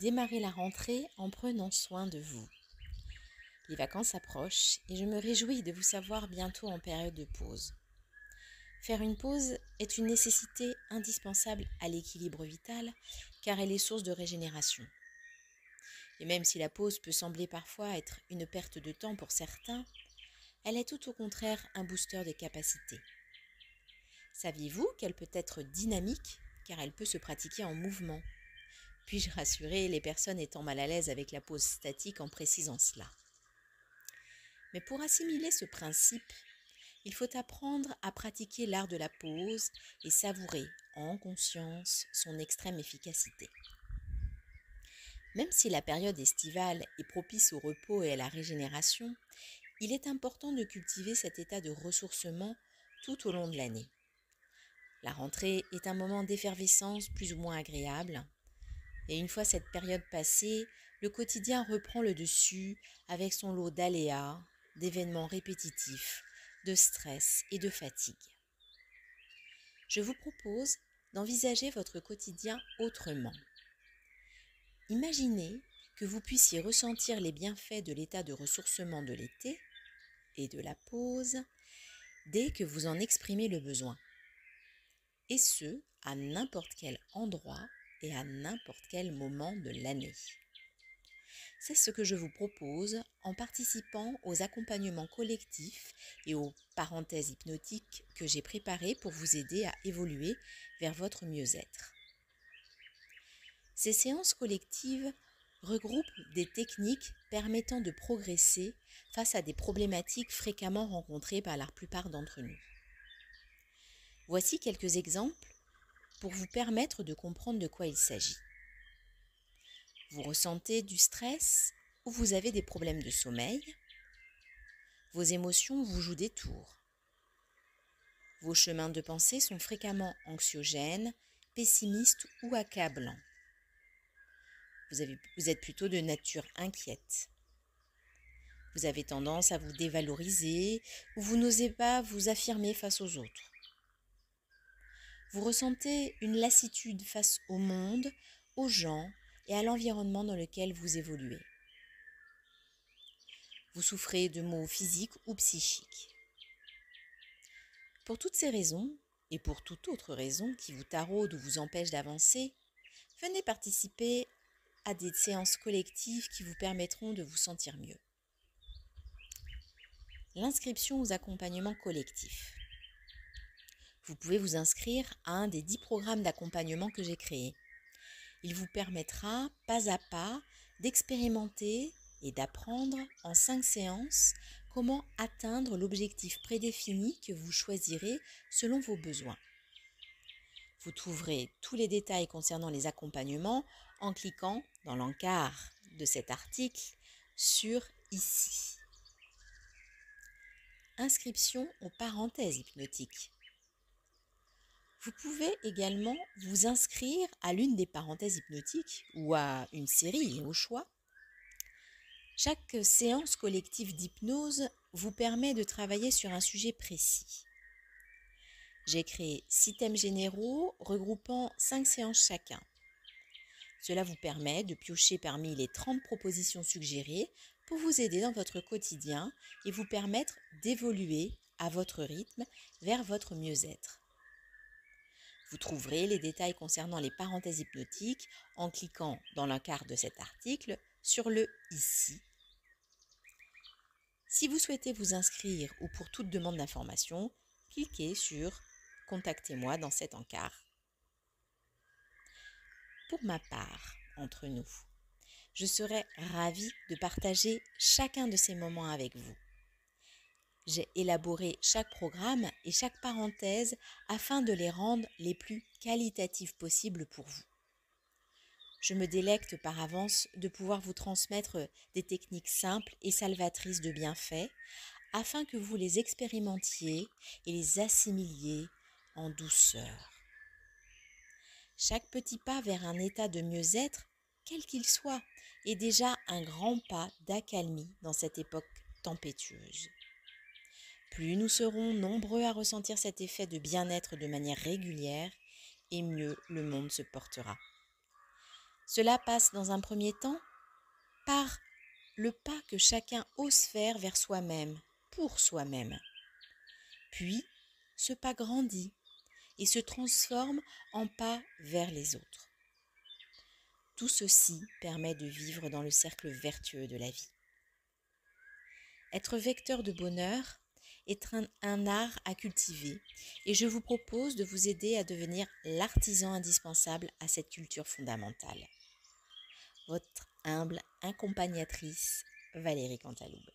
démarrer la rentrée en prenant soin de vous. Les vacances approchent et je me réjouis de vous savoir bientôt en période de pause. Faire une pause est une nécessité indispensable à l'équilibre vital car elle est source de régénération. Et même si la pause peut sembler parfois être une perte de temps pour certains, elle est tout au contraire un booster de capacité. Saviez-vous qu'elle peut être dynamique car elle peut se pratiquer en mouvement? Puis-je rassurer les personnes étant mal à l'aise avec la pause statique en précisant cela? Mais pour assimiler ce principe, il faut apprendre à pratiquer l'art de la pause et savourer en conscience son extrême efficacité. Même si la période estivale est propice au repos et à la régénération, il est important de cultiver cet état de ressourcement tout au long de l'année. La rentrée est un moment d'effervescence plus ou moins agréable, et une fois cette période passée, le quotidien reprend le dessus avec son lot d'aléas, d'événements répétitifs, de stress et de fatigue. Je vous propose d'envisager votre quotidien autrement. Imaginez que vous puissiez ressentir les bienfaits de l'état de ressourcement de l'été et de la pause dès que vous en exprimez le besoin. Et ce, à n'importe quel endroit et à n'importe quel moment de l'année. C'est ce que je vous propose en participant aux accompagnements collectifs et aux parenthèses hypnotiques que j'ai préparées pour vous aider à évoluer vers votre mieux-être. Ces séances collectives regroupent des techniques permettant de progresser face à des problématiques fréquemment rencontrées par la plupart d'entre nous. Voici quelques exemples pour vous permettre de comprendre de quoi il s'agit. Vous ressentez du stress ou vous avez des problèmes de sommeil? Vos émotions vous jouent des tours. Vos chemins de pensée sont fréquemment anxiogènes, pessimistes ou accablants. Vous êtes plutôt de nature inquiète. Vous avez tendance à vous dévaloriser ou vous n'osez pas vous affirmer face aux autres. Vous ressentez une lassitude face au monde, aux gens et à l'environnement dans lequel vous évoluez. Vous souffrez de maux physiques ou psychiques. Pour toutes ces raisons, et pour toute autre raison qui vous taraude ou vous empêche d'avancer, venez participer à des séances collectives qui vous permettront de vous sentir mieux. L'inscription aux accompagnements collectifs. Vous pouvez vous inscrire à un des 10 programmes d'accompagnement que j'ai créés. Il vous permettra, pas à pas, d'expérimenter et d'apprendre en 5 séances comment atteindre l'objectif prédéfini que vous choisirez selon vos besoins. Vous trouverez tous les détails concernant les accompagnements en cliquant dans l'encart de cet article sur « Ici ». Inscription aux parenthèses hypnotiques. Vous pouvez également vous inscrire à l'une des parenthèses hypnotiques ou à une série au choix. Chaque séance collective d'hypnose vous permet de travailler sur un sujet précis. J'ai créé 6 thèmes généraux regroupant 5 séances chacun. Cela vous permet de piocher parmi les 30 propositions suggérées pour vous aider dans votre quotidien et vous permettre d'évoluer à votre rythme vers votre mieux-être. Vous trouverez les détails concernant les parenthèses hypnotiques en cliquant dans l'encart de cet article sur le « Ici ». Si vous souhaitez vous inscrire ou pour toute demande d'information, cliquez sur « Contactez-moi » dans cet encart. Pour ma part, entre nous, je serais ravie de partager chacun de ces moments avec vous. J'ai élaboré chaque programme et chaque parenthèse afin de les rendre les plus qualitatifs possibles pour vous. Je me délecte par avance de pouvoir vous transmettre des techniques simples et salvatrices de bienfaits afin que vous les expérimentiez et les assimiliez en douceur. Chaque petit pas vers un état de mieux-être, quel qu'il soit, est déjà un grand pas d'accalmie dans cette époque tempétueuse. Plus nous serons nombreux à ressentir cet effet de bien-être de manière régulière, et mieux le monde se portera. Cela passe dans un premier temps par le pas que chacun ose faire vers soi-même, pour soi-même. Puis, ce pas grandit et se transforme en pas vers les autres. Tout ceci permet de vivre dans le cercle vertueux de la vie. Être vecteur de bonheur est un art à cultiver et je vous propose de vous aider à devenir l'artisan indispensable à cette culture fondamentale. Votre humble accompagnatrice, Valérie Cantaloube.